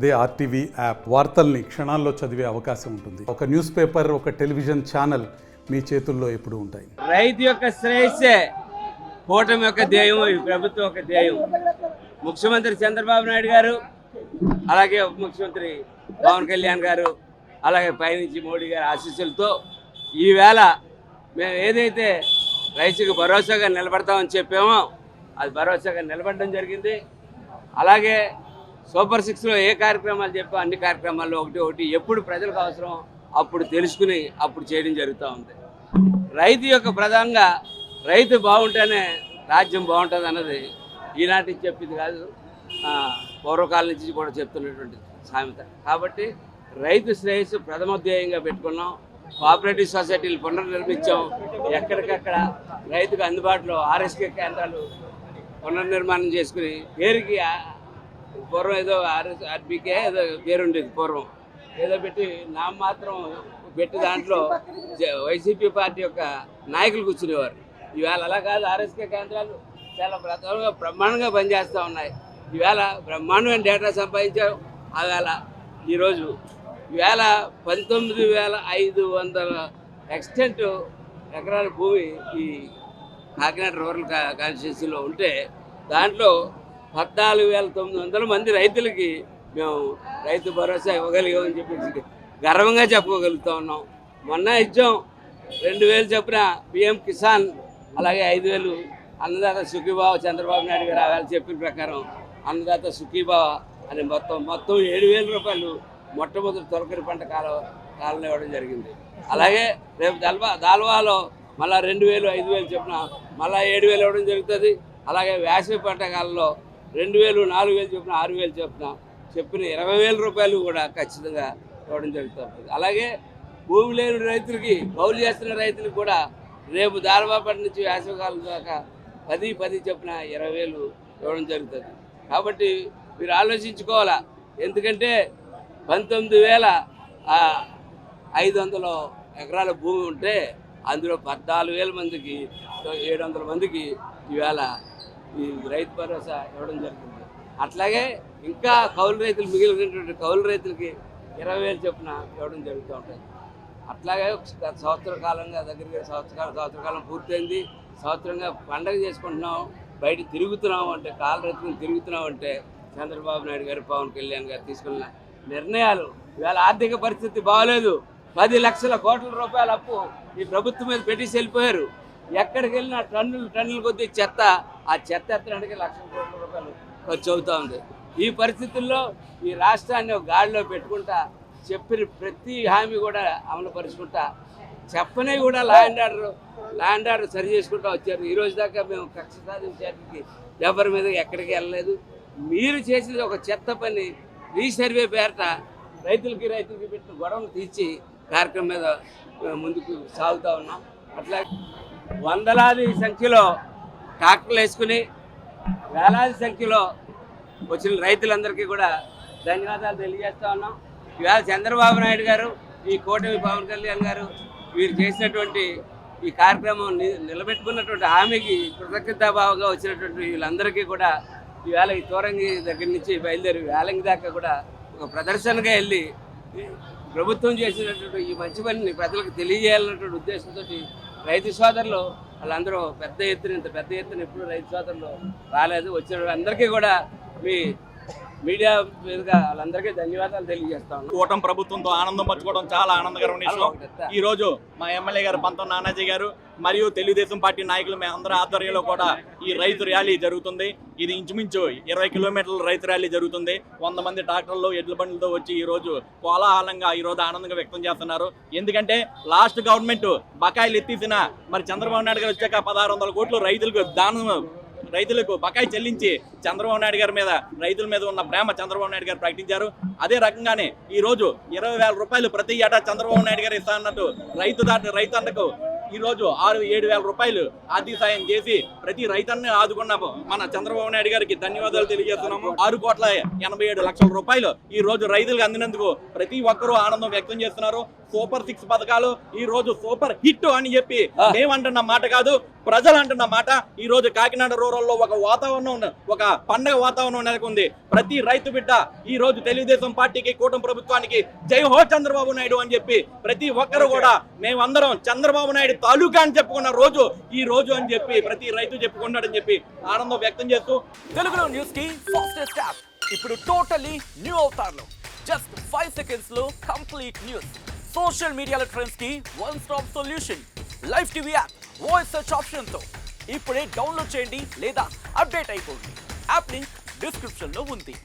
అదే RTV app వార్తల్ని క్షణాల్లో చదివే అవకాశం ఉంటుంది. ఒక న్యూస్ పేపర్, ఒక టెలివిజన్ ఛానల్ మీ చేతుల్లో ఎప్పుడూ ఉంటాయి. రైతు యొక్క శ్రేయస్సే కూటమి యొక్క ధ్యేయం, ఈ ప్రభుత్వం యొక్క ధ్యేయం. ముఖ్యమంత్రి చంద్రబాబు నాయుడు గారు, అలాగే ఉప ముఖ్యమంత్రి పవన్ కళ్యాణ్ గారు, అలాగే పైనుంచి మోడీ గారి ఆశీస్సులతో ఈవేళ మేము ఏదైతే రైతుకు భరోసాగా నిలబడతామని చెప్పామో అది భరోసాగా నిలబడడం జరిగింది. అలాగే సూపర్ 6లో ఏ కార్యక్రమాలు చెప్పామో అన్ని కార్యక్రమాల్లో ఒకటి ఎప్పుడు ప్రజలకు అవసరం అప్పుడు తెలుసుకుని అప్పుడు చేయడం జరుగుతూ ఉంది. రైతు యొక్క ప్రధానంగా రైతు బాగుంటేనే రాజ్యం బాగుంటుంది అన్నది ఈనాటి చెప్పింది కాదు, పూర్వకాలం నుంచి కూడా చెప్తున్నటువంటి సామెత. కాబట్టి రైతు శ్రేయస్సు ప్రథమ ధ్యేయంగా పెట్టుకున్నాం. కోఆపరేటివ్ సొసైటీలు పునర్నిర్మించాం. ఎక్కడికక్కడ రైతుకు అందుబాటులో ఆర్ఎస్కే కేంద్రాలు పునర్నిర్మాణం చేసుకుని పేరుకి పూర్వం ఏదో ఆర్బీకే ఏదో పేరుండేది, పూర్వం ఏదో పెట్టి నామమాత్రం పెట్టి దాంట్లో వైసీపీ పార్టీ యొక్క నాయకులు కూర్చునేవారు. ఈవేళ అలా కాదు, ఆర్ఎస్కే కేంద్రాలు చాలా బ్రహ్మాండంగా పనిచేస్తూ ఉన్నాయి. ఈవేళ బ్రహ్మాండమైన డేటా సంపాదించాం. ఆవేళ ఈరోజు ఈవేళ 19,500 ఎక్స్టెంట్ ఎకరాల భూమి ఈ కాకినాడ రూరల్ కాన్స్టిట్యున్సీలో ఉంటే దాంట్లో 14,900 మంది రైతులకి మేము రైతు భరోసా ఇవ్వగలిగామని చెప్పేసి గర్వంగా చెప్పుకోగలుగుతూ ఉన్నాం. మొన్న ఇచ్చాం 2,000 చొప్పున పిఎం కిసాన్, అలాగే 5,000 అన్నదాత సుఖీభావ. చంద్రబాబు నాయుడు గారు ఆవేళ చెప్పిన ప్రకారం అన్నదాత సుఖీభావ అని మొత్తం 7,000 రూపాయలు మొట్టమొదటి తొలకరి పంట కాలంలో ఇవ్వడం జరిగింది. అలాగే రేపు దాల్వాలో మళ్ళీ 2,000, 5,000 చొప్పున మళ్ళీ 7,000 ఇవ్వడం జరుగుతుంది. అలాగే వేసవి పంట కాలంలో 2,000, 4,000 చొప్పున 6,000 చొప్పున చెప్పిన 20,000 రూపాయలు కూడా ఖచ్చితంగా ఇవ్వడం జరుగుతుంది. అలాగే భూమి లేని రైతులకి, కౌలు చేస్తున్న రైతులకు కూడా రేపు దాల్వాపటి నుంచి వేసవికాలం దాకా 10 చొప్పున 20,000 ఇవ్వడం జరుగుతుంది. కాబట్టి మీరు ఆలోచించుకోవాలా. ఎందుకంటే 19,500 ఎకరాల భూమి ఉంటే అందులో 14,000 మందికి, 700 మందికి ఈవేళ ఈ రైతు భరోసా ఇవ్వడం జరిగింది. అట్లాగే ఇంకా కౌలు రైతులు, మిగిలినటువంటి కౌలు రైతులకి 20,000 చొప్పున ఇవ్వడం జరుగుతూ ఉంటుంది. అట్లాగే సంవత్సర కాలంగా దగ్గరగా సంవత్సర కాలం పూర్తయింది. సంవత్సరంగా పండగ చేసుకుంటున్నాం, బయట తిరుగుతున్నాం అంటే, కాలు రైతులను తిరుగుతున్నాం అంటే చంద్రబాబు నాయుడు గారు, పవన్ కళ్యాణ్ గారు తీసుకున్న నిర్ణయాలు. ఇవాళ ఆర్థిక పరిస్థితి బాగోలేదు. 10 లక్షల కోట్ల రూపాయల అప్పు ఈ ప్రభుత్వం మీద పెట్టేసి వెళ్ళిపోయారు. ఎక్కడికి వెళ్ళినా టన్నుల కొద్దీ చెత్త, ఆ చెత్త ఎత్తడానికి లక్షల కోట్ల రూపాయలు ఖర్చు అవుతూ ఉంది. ఈ పరిస్థితుల్లో ఈ రాష్ట్రాన్ని ఒక గాడిలో పెట్టుకుంటా చెప్పిన ప్రతి హామీ కూడా అమలు పరుచుకుంటా, చెప్పనే కూడా లా అండ్ ఆర్డర్ సరి చేసుకుంటూ వచ్చారు. ఈ రోజు దాకా మేము కక్ష సాధించడానికి ఎవరి మీద ఎక్కడికి వెళ్ళలేదు. మీరు చేసేది ఒక చెత్త పని. రీసర్వే పేరట రైతులకి పెట్టిన గొడవలు తీర్చి కార్యక్రమం మీద ముందుకు సాగుతూ ఉన్నాం. అట్లా వందలాది సంఖ్యలో ట్రాక్టర్లు వేసుకుని వేలాది సంఖ్యలో వచ్చిన రైతులందరికీ కూడా ధన్యవాదాలు తెలియజేస్తూ ఉన్నాం. ఇవాళ చంద్రబాబు నాయుడు గారు, ఈ కూటమి పవన్ కళ్యాణ్ గారు వీరు చేసినటువంటి ఈ కార్యక్రమం నిలబెట్టుకున్నటువంటి హామీకి కృతజ్ఞతాభావంగా వచ్చినటువంటి వీళ్ళందరికీ కూడా ఈవేళ ఈ తోరంగి దగ్గర నుంచి బయలుదేరి వేలంగి దాకా కూడా ఒక ప్రదర్శనగా వెళ్ళి ప్రభుత్వం చేసినటువంటి ఈ మంచి పనిని ప్రజలకు తెలియజేయాలన్నటువంటి ఉద్దేశంతో రైతు సోదరులు వాళ్ళందరూ పెద్ద ఎత్తున ఎప్పుడు రైతు సోదరులు రాలేదు. వచ్చిన అందరికీ కూడా మీ మీడియా మీదుగా వాళ్ళందరికీ ధన్యవాదాలు తెలియజేస్తాను. కూటమి ప్రభుత్వంతో ఆనందం పంచుకోవడం చాలా ఆనందకరమైన విషయం. ఈ రోజు మా ఎమ్మెల్యే గారు పంతం నానాజీ గారు మరియు తెలుగుదేశం పార్టీ నాయకులు మేము అందరి ఆధ్వర్యంలో కూడా ఈ రైతు ర్యాలీ జరుగుతుంది. ఇది ఇంచుమించు 20 కిలోమీటర్ల రైతు ర్యాలీ జరుగుతుంది. 100 మంది ట్రాక్టర్లు, ఎడ్ల బండ్లతో వచ్చి ఈ రోజు కోలాహలంగా ఈ రోజు ఆనందంగా వ్యక్తం చేస్తున్నారు. ఎందుకంటే లాస్ట్ గవర్నమెంట్ బకాయిలు ఎత్తేసిన మరి చంద్రబాబు నాయుడు గారు వచ్చాక 1,600 కోట్లు రైతులకు బకాయి చెల్లించి చంద్రబాబు నాయుడు గారి మీద, రైతుల మీద ఉన్న ప్రేమ చంద్రబాబు నాయుడు గారు ప్రకటించారు. అదే రకంగానే ఈ రోజు 20,000 రూపాయలు ప్రతి ఏటా చంద్రబాబు నాయుడు గారు ఇస్తా అన్నట్టు రైతన్నకు ఈ రోజు 6,000-7,000 రూపాయలు ఆర్థిక సాయం చేసి ప్రతి రైతన్ని ఆదుకున్న మన చంద్రబాబు నాయుడు గారికి ధన్యవాదాలు తెలియజేస్తున్నాము. 6,87,00,000 రూపాయలు ఈ రోజు రైతులకు అందినందుకు ప్రతి ఒక్కరూ ఆనందం వ్యక్తం చేస్తున్నారు. సూపర్ 6 పథకాలు ఈ రోజు సూపర్ హిట్ అని చెప్పి మేమంటున్న మాట కాదు, ప్రజలు అంటున్న మాట ఈ రోజు కాకినాడ రూరల్లో ఒక వాతావరణం, ఒక పండగ వాతావరణం నెలకొంది. ప్రతి రైతు బిడ్డ ఈ రోజు తెలుగుదేశం పార్టీకి, కూటమి ప్రభుత్వానికి జై హో చంద్రబాబు నాయుడు అని చెప్పి ప్రతి ఒక్కరు కూడా మేమందరం చంద్రబాబు నాయుడు తాలూకా అని చెప్పుకున్న రోజు ఈ రోజు అని చెప్పి ప్రతి రైతు చెప్పుకున్నాడని చెప్పి ఆనందం వ్యక్తం చేస్తూ తెలుగులో న్యూస్ కి ఫాస్టెస్ట్ యాప్ ఇప్పుడు టోటలీ న్యూ అవతార్లో జస్ట్ 5 సెకండ్స్ లో కంప్లీట్ న్యూస్, సోషల్ మీడియాలో ట్రెండ్స్ కి one stop solution, live TV app, voice search option తో ఇప్పుడే డౌన్లోడ్ చేయండి లేదా అప్డేట్ అయిపోండి. యాప్ లింక్ డిస్క్రిప్షన్ లో ఉంది.